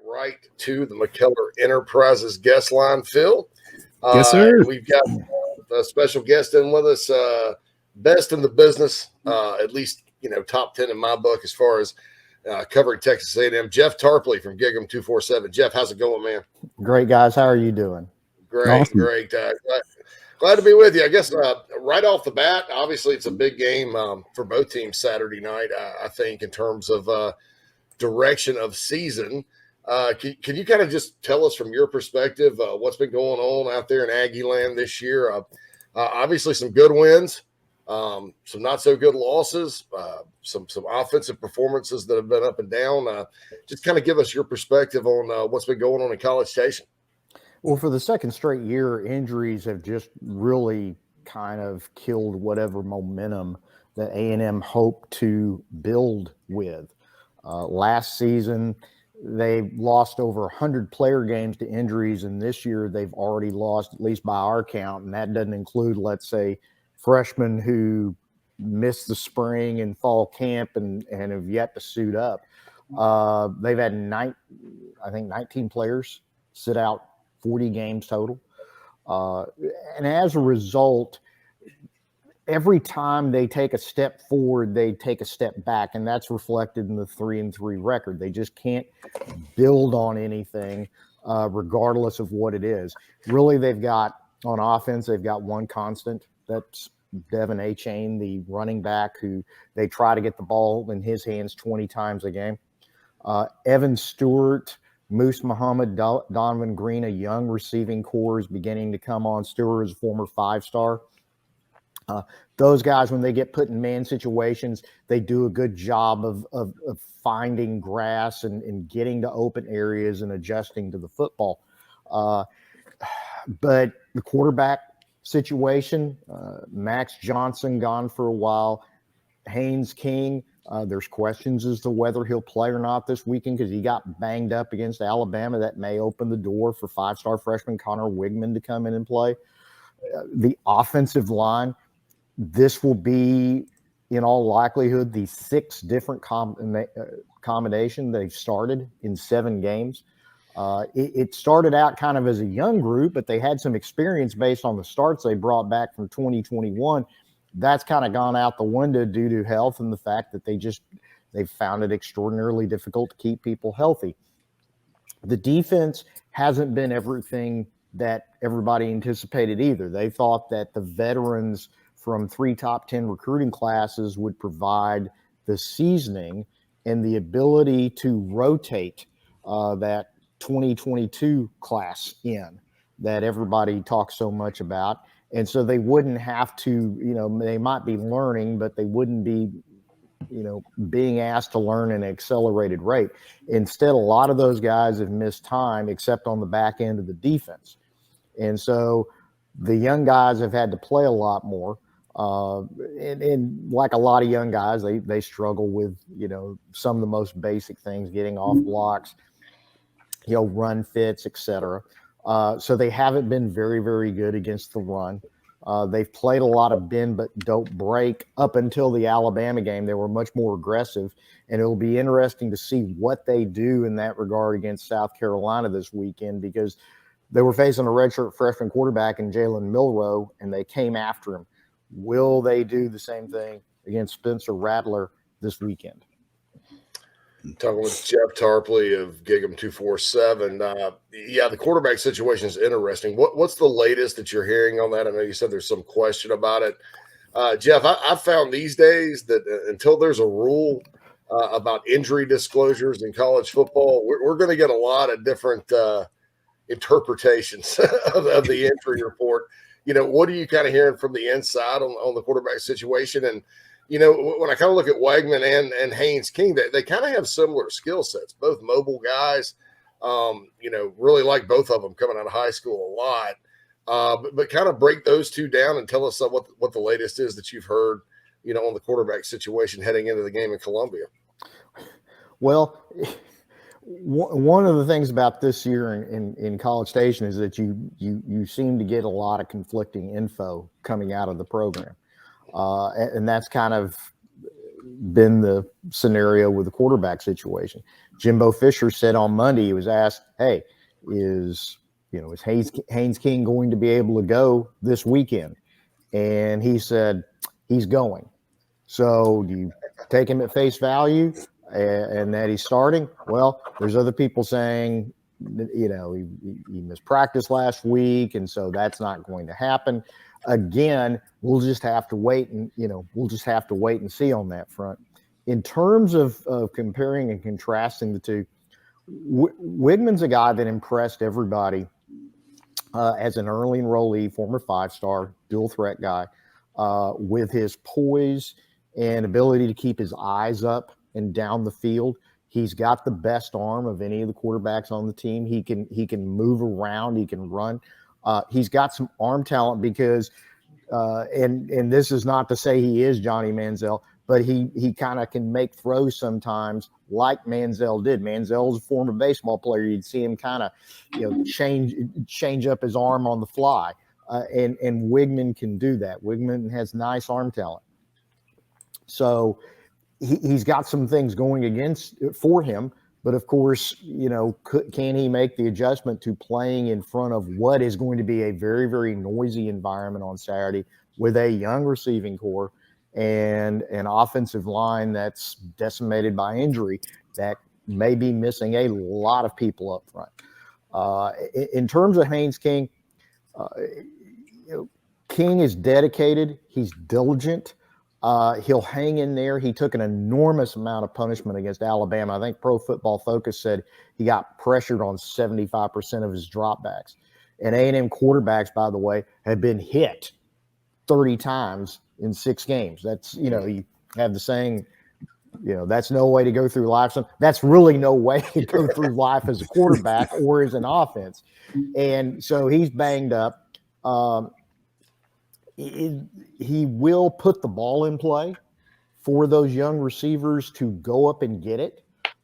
right to the McKellar Enterprises guest line, Phil. Yes, sir. And we've got a special guest in with us, best in the business, at least, top 10 in my book as far as covering Texas A&M, Jeff Tarpley from GigEm247. Jeff, how's it going, man? Great, guys. How are you doing? Great, Awesome. great. Glad to be with you. I guess right off the bat, obviously it's a big game for both teams Saturday night, I think, in terms of direction of season. Can you kind of just tell us from your perspective what's been going on out there in Aggie land this year? Obviously some good wins, some not so good losses, some offensive performances that have been up and down. Just kind of give us your perspective on what's been going on in College Station. Well, for the second straight year, injuries have just really kind of killed whatever momentum that A&M hoped to build with. Last season, they lost over 100 player games to injuries, and this year they've already lost, at least by our count, and that doesn't include, let's say, freshmen who missed the spring and fall camp and have yet to suit up. They've had 19 players sit out 40 games total. And as a result, every time they take a step forward, they take a step back, and that's reflected in the 3-3 record. They just can't build on anything, regardless of what it is. Really, they've got, on offense, they've got one constant. That's Devin Achane, the running back, who they try to get the ball in his hands 20 times a game. Evan Stewart, Moose Muhammad, Donovan Green, a young receiving core is beginning to come on. Stewart is a former 5-star. Those guys, when they get put in man situations, they do a good job of finding grass and getting to open areas and adjusting to the football. But the quarterback situation, Max Johnson gone for a while. Haynes King, there's questions as to whether he'll play or not this weekend because he got banged up against Alabama. That may open the door for 5-star freshman Connor Wigman to come in and play. The offensive line, this will be, in all likelihood, the 6 different combination they've started in 7 games. It started out kind of as a young group, but they had some experience based on the starts they brought back from 2021. That's kind of gone out the window due to health and the fact that they've found it extraordinarily difficult to keep people healthy. The defense hasn't been everything that everybody anticipated either. They thought that the veterans from 3 top 10 recruiting classes would provide the seasoning and the ability to rotate that 2022 class in that everybody talks so much about. And so they wouldn't have to, they might be learning, but they wouldn't be, being asked to learn at an accelerated rate. Instead, a lot of those guys have missed time except on the back end of the defense. And so the young guys have had to play a lot more. And like a lot of young guys, they struggle with, some of the most basic things, getting off blocks, run fits, etc. So they haven't been very, very good against the run. They've played a lot of bend but don't break up until the Alabama game. They were much more aggressive, and it'll be interesting to see what they do in that regard against South Carolina this weekend because they were facing a redshirt freshman quarterback in Jalen Milroe, and they came after him. Will they do the same thing against Spencer Rattler this weekend? Talking with Jeff Tarpley of GigEm247. The quarterback situation is interesting. What's the latest that you're hearing on that? I know you said there's some question about it. Jeff, I found these days that until there's a rule about injury disclosures in college football, we're going to get a lot of different interpretations of the injury report. What are you kind of hearing from the inside on the quarterback situation? And when I kind of look at Wegman and Haynes King, they kind of have similar skill sets, both mobile guys. Really like both of them coming out of high school a lot. But kind of break those two down and tell us what the latest is that you've heard, on the quarterback situation heading into the game in Columbia. Well, one of the things about this year in College Station is that you seem to get a lot of conflicting info coming out of the program. And that's kind of been the scenario with the quarterback situation. Jimbo Fisher said on Monday, he was asked, "Hey, is Haynes King going to be able to go this weekend?" And he said, "He's going." So do you take him at face value and that he's starting? Well, there's other people saying, he missed practice last week, and so that's not going to happen. Again, we'll just have to wait and see on that front. In terms of comparing and contrasting the two, Wigman's a guy that impressed everybody as an early enrollee, former 5-star, dual threat guy, with his poise and ability to keep his eyes up and down the field. He's got the best arm of any of the quarterbacks on the team. He can move around. He can run. He's got some arm talent because, and this is not to say he is Johnny Manziel, but he kind of can make throws sometimes like Manziel did. Manziel's a former baseball player. You'd see him kind of, change up his arm on the fly. And Wigman can do that. Wigman has nice arm talent. So he's got some things going for him. But of course, can he make the adjustment to playing in front of what is going to be a very, very noisy environment on Saturday with a young receiving core and an offensive line that's decimated by injury that may be missing a lot of people up front. In terms of Haynes King, King is dedicated. He's diligent. He'll hang in there. He took an enormous amount of punishment against Alabama. I think Pro Football Focus said he got pressured on 75% of his dropbacks. And A&M quarterbacks, by the way, have been hit 30 times in 6 games. That's, you have the saying, that's no way to go through life. So that's really no way to go through life as a quarterback or as an offense. And so he's banged up. He will put the ball in play for those young receivers to go up and get it.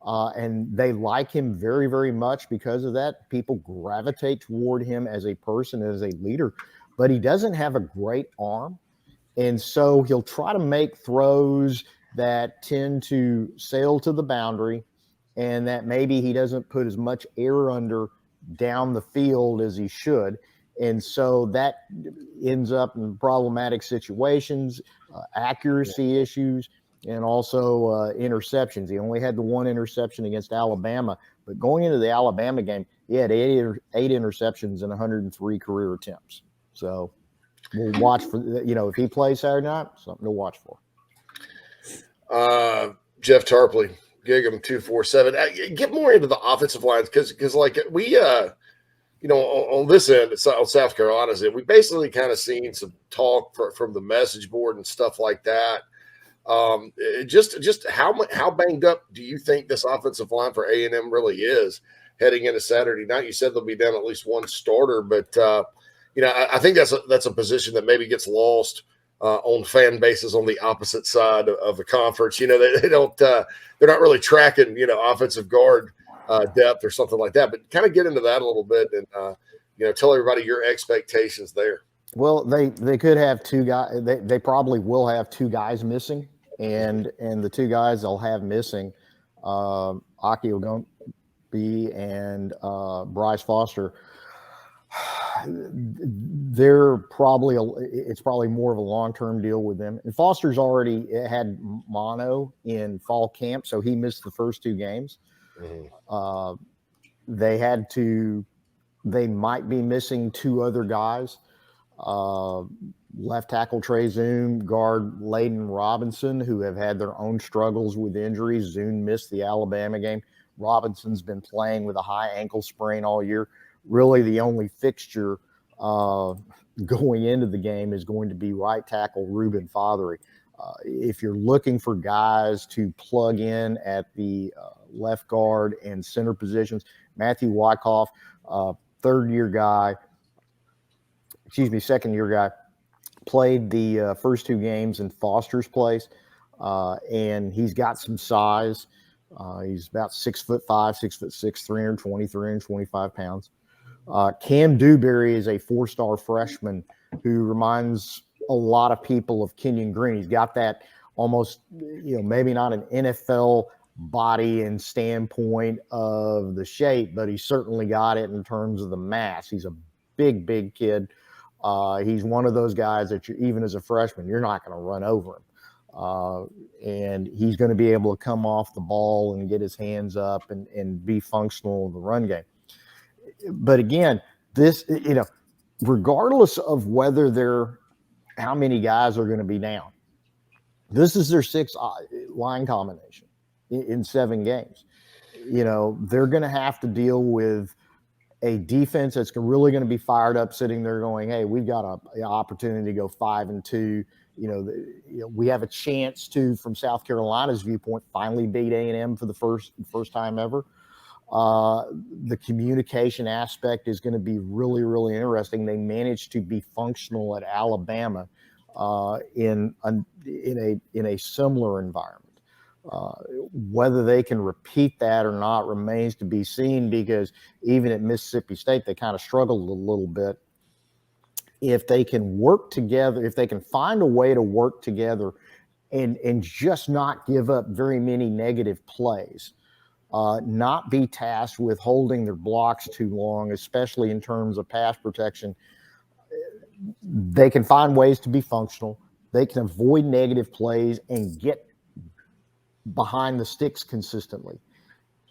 And they like him very, very much because of that. People gravitate toward him as a person, as a leader, but he doesn't have a great arm. And so he'll try to make throws that tend to sail to the boundary and that maybe he doesn't put as much air under down the field as he should. And so that ends up in problematic situations, accuracy issues, and also interceptions. He only had the 1 interception against Alabama, but going into the Alabama game, he had 8 interceptions and 103 career attempts. So we'll watch for, if he plays Saturday night, something to watch for. Jeff Tarpley, GigEm247. Get more into the offensive lines because like we on this end, on South Carolina's end, we basically kind of seen some talk from the message board and stuff like that. Just how banged up do you think this offensive line for A&M really is heading into Saturday night? You said they'll be down at least 1 starter, but I think that's a position that maybe gets lost on fan bases on the opposite side of the conference. They don't they're not really tracking offensive guard depth or something like that, but kind of get into that a little bit and tell everybody your expectations there. Well, they could have 2 guys. They probably will have 2 guys missing, and the 2 guys they'll have missing, Aki Ogunbi and Bryce Foster. It's probably more of a long-term deal with them. And Foster's already had mono in fall camp, so he missed the first 2 games. Mm-hmm. They might be missing 2 other guys. Left tackle Trey Zoom, guard Layden Robinson, who have had their own struggles with injuries. Zoom missed the Alabama game. Robinson's been playing with a high ankle sprain all year. Really, the only fixture going into the game is going to be right tackle Reuben Fothery. If you're looking for guys to plug in at the left guard and center positions, Matthew Wyckoff, second year guy, played the first 2 games in Foster's place, and he's got some size. He's about 6'5", 6'6", 320, 325 pounds. Cam Dewberry is a 4-star freshman who reminds a lot of people of Kenyon Green. He's got that almost, maybe not an NFL body and standpoint of the shape, but he certainly got it in terms of the mass. He's a big, big kid. He's one of those guys that even as a freshman, you're not going to run over him. And he's going to be able to come off the ball and get his hands up and be functional in the run game. But again, this, regardless of how many guys are going to be down, this is their sixth line combination in 7 games. They're going to have to deal with a defense that's really going to be fired up, sitting there going, "Hey, we've got an opportunity to go 5-2. We have a chance to, from South Carolina's viewpoint, finally beat A&M for the first time ever." The communication aspect is going to be really, really interesting. They managed to be functional at Alabama in a similar environment. Whether they can repeat that or not remains to be seen, because even at Mississippi State, they kind of struggled a little bit. If they can work together, if they can find a way to work together and just not give up very many negative plays, not be tasked with holding their blocks too long, especially in terms of pass protection, they can find ways to be functional. They can avoid negative plays and get behind the sticks consistently.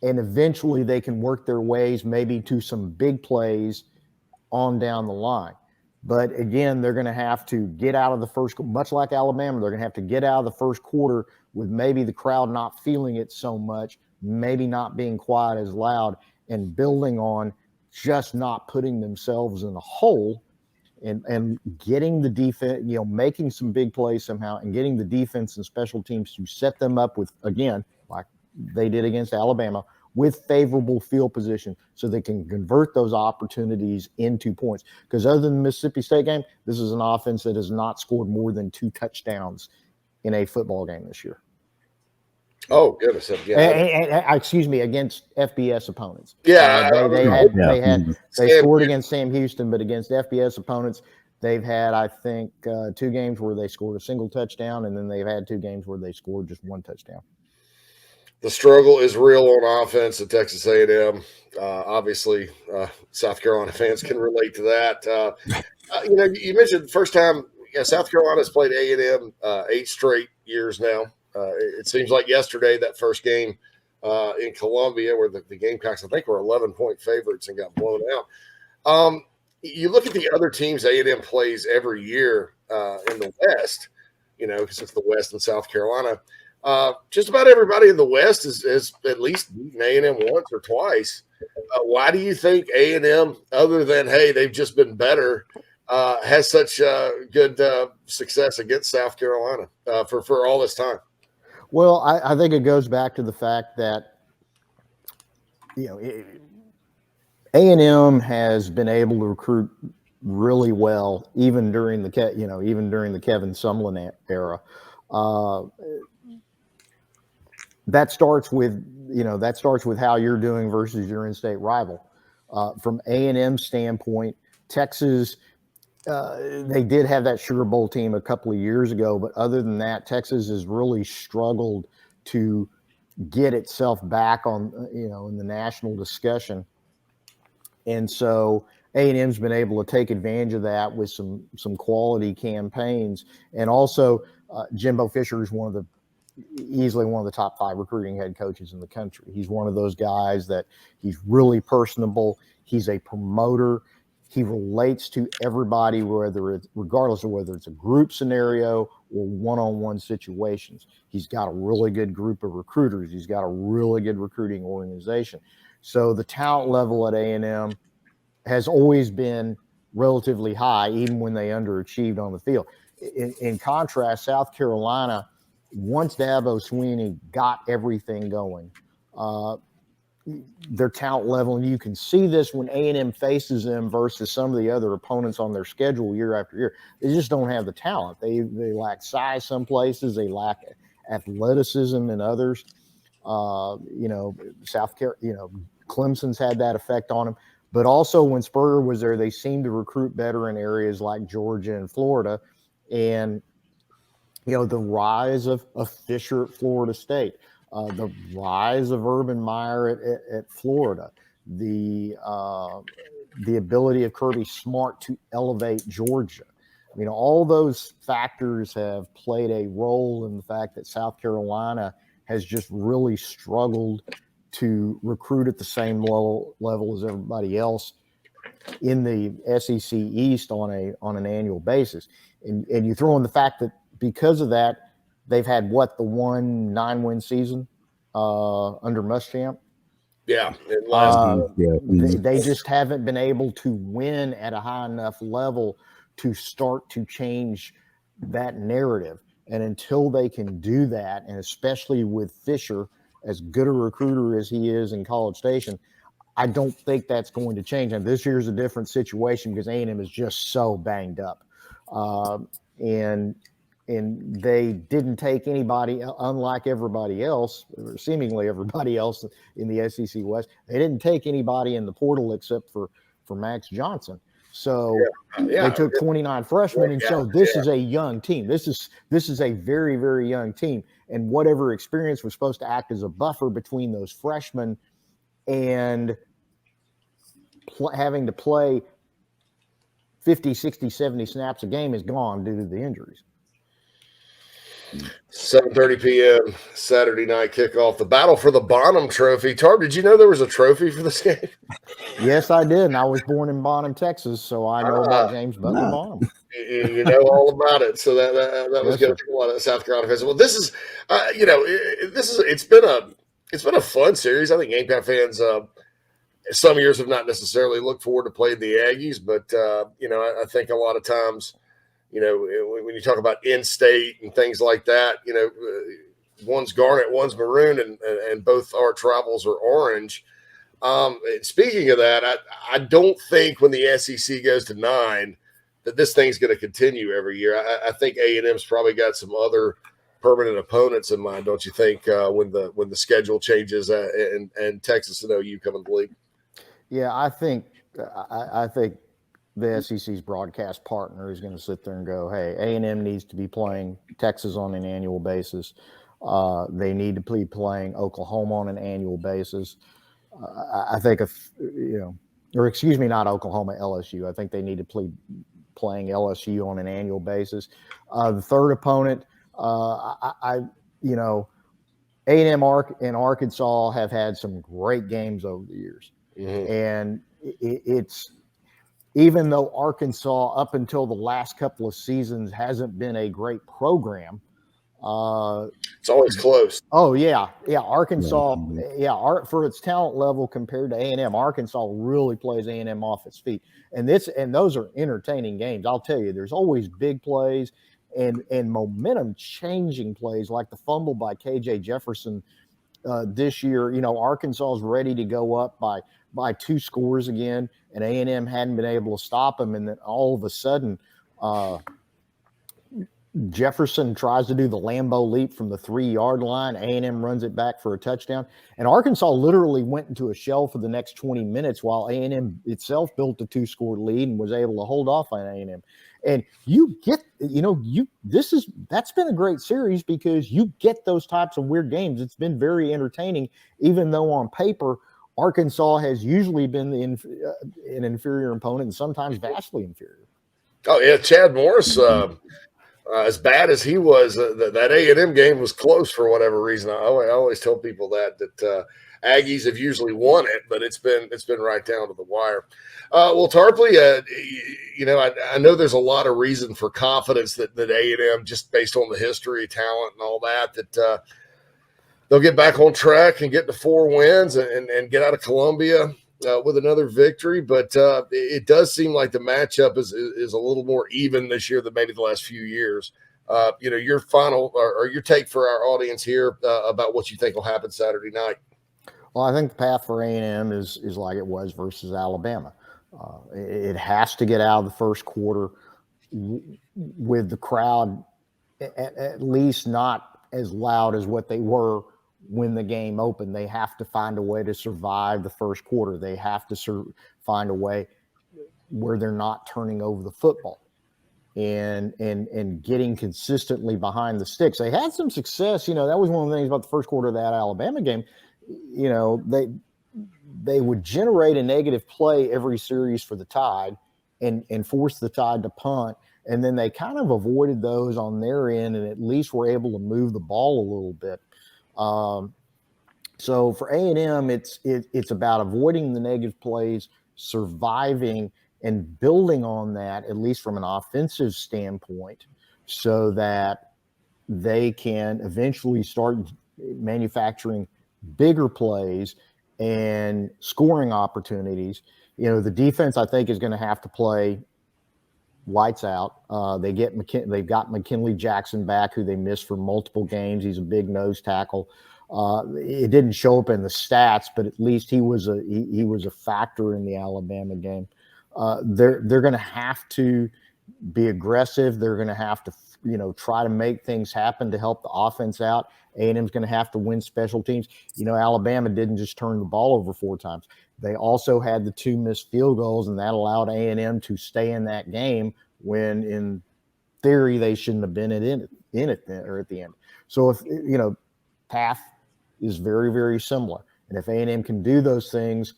And eventually they can work their ways maybe to some big plays on down the line. But again, they're going to have to get out of the first, much like Alabama, they're going to have to get out of the first quarter with maybe the crowd not feeling it so much, maybe not being quite as loud, and building on just not putting themselves in a hole, and getting the defense, making some big plays somehow, and getting the defense and special teams to set them up with, again, like they did against Alabama, with favorable field position so they can convert those opportunities into points. Because other than the Mississippi State game, this is an offense that has not scored more than 2 touchdowns in a football game this year. Oh, goodness. Yeah. Excuse me, against FBS opponents. Yeah. They scored against Sam Houston, but against FBS opponents, they've had, I think, 2 games where they scored a single touchdown, and then they've had 2 games where they scored just 1 touchdown. The struggle is real on offense at Texas A&M. Obviously, South Carolina fans can relate to that. You mentioned the first time South Carolina's played A&M 8 straight years now. It seems like yesterday, that first game in Columbia, where the Gamecocks, I think, were 11-point favorites and got blown out. You look at the other teams A&M plays every year in the West, because it's the West and South Carolina. Just about everybody in the West has at least beaten A&M once or twice. Why do you think A&M, other than, hey, they've just been better, has such good success against South Carolina for all this time? Well, I think it goes back to the fact that, A&M has been able to recruit really well, even during the Kevin Sumlin era. That starts with how you're doing versus your in-state rival. From A&M standpoint, Texas, they did have that Sugar Bowl team a couple of years ago, but other than that, Texas has really struggled to get itself back on, in the national discussion. And so A&M's been able to take advantage of that with some quality campaigns. And also, Jimbo Fisher is easily one of the top 5 recruiting head coaches in the country. He's one of those guys that he's really personable. He's a promoter. He relates to everybody, regardless of whether it's a group scenario or one-on-one situations. He's got a really good group of recruiters. He's got a really good recruiting organization. So the talent level at A&M has always been relatively high, even when they underachieved on the field. In contrast, South Carolina, once Dabo Swinney got everything going, their talent level, and you can see this when A&M faces them versus some of the other opponents on their schedule year after year. They just don't have the talent. They lack size some places. They lack athleticism in others. Clemson's had that effect on them. But also when Spurrier was there, they seemed to recruit better in areas like Georgia and Florida. And the rise of Fisher at Florida State, the rise of Urban Meyer at Florida, the ability of Kirby Smart to elevate Georgia. All those factors have played a role in the fact that South Carolina has just really struggled to recruit at the same level as everybody else in the SEC East on an annual basis. And you throw in the fact that because of that, they've had the 9-win season under Muschamp. Yeah. They just haven't been able to win at a high enough level to start to change that narrative. And until they can do that, and especially with Fisher, as good a recruiter as he is in College Station, I don't think that's going to change. And this year's a different situation because A&M is just so banged up. And they didn't take anybody, unlike everybody else, or seemingly everybody else in the SEC West. They didn't take anybody in the portal except for Max Johnson. So they took 29 freshmen, and so this is a young team. This is a very, very young team, and whatever experience was supposed to act as a buffer between those freshmen and having to play 50, 60, 70 snaps a game is gone due to the injuries. 7:30 p.m. Saturday night kickoff. The battle for the Bonham Trophy. Tarp, did you know there was a trophy for this game? Yes, I did, and I was born in Bonham, Texas, so I know about James Butler Bonham. You know all about it. So that was good for a lot of South Carolina fans. Well, this is, it's been a fun series. I think Gamecock fans, some years have not necessarily looked forward to playing the Aggies, but I think a lot of times, when you talk about in-state and things like that, one's garnet, one's maroon, and both our travels are orange. Speaking of that, I don't think when the SEC goes to 9 that this thing's going to continue every year. I think A&M's probably got some other permanent opponents in mind, don't you think? When the schedule changes and Texas and OU come in the league. Yeah, I think the SEC's broadcast partner is going to sit there and go, hey, A&M needs to be playing Texas on an annual basis. They need to be playing Oklahoma on an annual basis. I think not Oklahoma, LSU. I think they need to play playing LSU on an annual basis. The third opponent, A&M and Arkansas have had some great games over the years. Mm-hmm. And it's, even though Arkansas up until the last couple of seasons hasn't been a great program, it's always close. Oh yeah, Arkansas, for its talent level compared to A&M, Arkansas really plays A&M off its feet, and those are entertaining games. I'll tell you, there's always big plays and momentum changing plays like the fumble by KJ Jefferson this year. Arkansas is ready to go up by 2 scores again, and A&M hadn't been able to stop them, and then all of a sudden, Jefferson tries to do the Lambeau leap from the 3-yard line. A&M runs it back for a touchdown. And Arkansas literally went into a shell for the next 20 minutes while A&M itself built a 2-score lead and was able to hold off on A&M. And that's been a great series because you get those types of weird games. It's been very entertaining, even though on paper, Arkansas has usually been an inferior opponent and sometimes vastly inferior. Oh, yeah, Chad Morris, as bad as he was, that A&M game was close for whatever reason. I always tell people that Aggies have usually won it, but it's been right down to the wire. Well, Tarpley, I know there's a lot of reason for confidence that A&M, just based on the history, talent, and all that they'll get back on track and get to 4 wins and get out of Columbia with another victory. But it does seem like the matchup is a little more even this year than maybe the last few years. Your final or your take for our audience here about what you think will happen Saturday night. Well, I think the path for A&M is like it was versus Alabama. It has to get out of the first quarter with the crowd at least not as loud as what they were when the game opened. They have to find a way to survive the first quarter. They have to find a way where they're not turning over the football. and getting consistently behind the sticks. They had some success. That was one of the things about the first quarter of that Alabama game. They would generate a negative play every series for the Tide and force the Tide to punt. And then they kind of avoided those on their end and at least were able to move the ball a little bit. So for A&M, it's about avoiding the negative plays, surviving, and building on that, at least from an offensive standpoint, so that they can eventually start manufacturing bigger plays and scoring opportunities. The defense, I think, is going to have to play lights out. They've got McKinley Jackson back, who they missed for multiple games. He's a big nose tackle. It didn't show up in the stats, but at least he was a factor in the Alabama game. They're going to have to be aggressive. They're going to have to try to make things happen to help the offense out. A&M's going to have to win special teams. Alabama didn't just turn the ball over 4 times. They also had the 2 missed field goals, and that allowed A&M to stay in that game when, in theory, they shouldn't have been in it or at the end. So if path is very, very similar, and if A&M can do those things,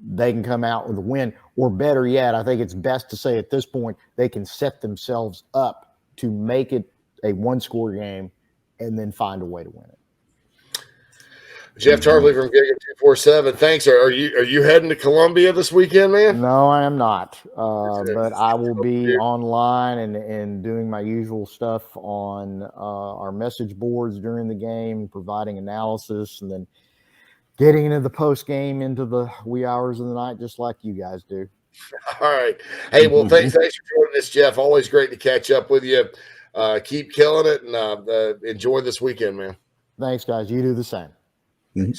they can come out with a win. Or better yet, I think it's best to say at this point, they can set themselves up to make it a 1-score game and then find a way to win it. Jeff Tarpley from GigEm247. Thanks. Are you heading to Columbia this weekend, man? No, I am not. But I will be online and doing my usual stuff on our message boards during the game, providing analysis, and then getting into the post game into the wee hours of the night, just like you guys do. All right. Hey, well, thanks for joining us, Jeff. Always great to catch up with you. Keep killing it and enjoy this weekend, man. Thanks, guys. You do the same. Mm-hmm.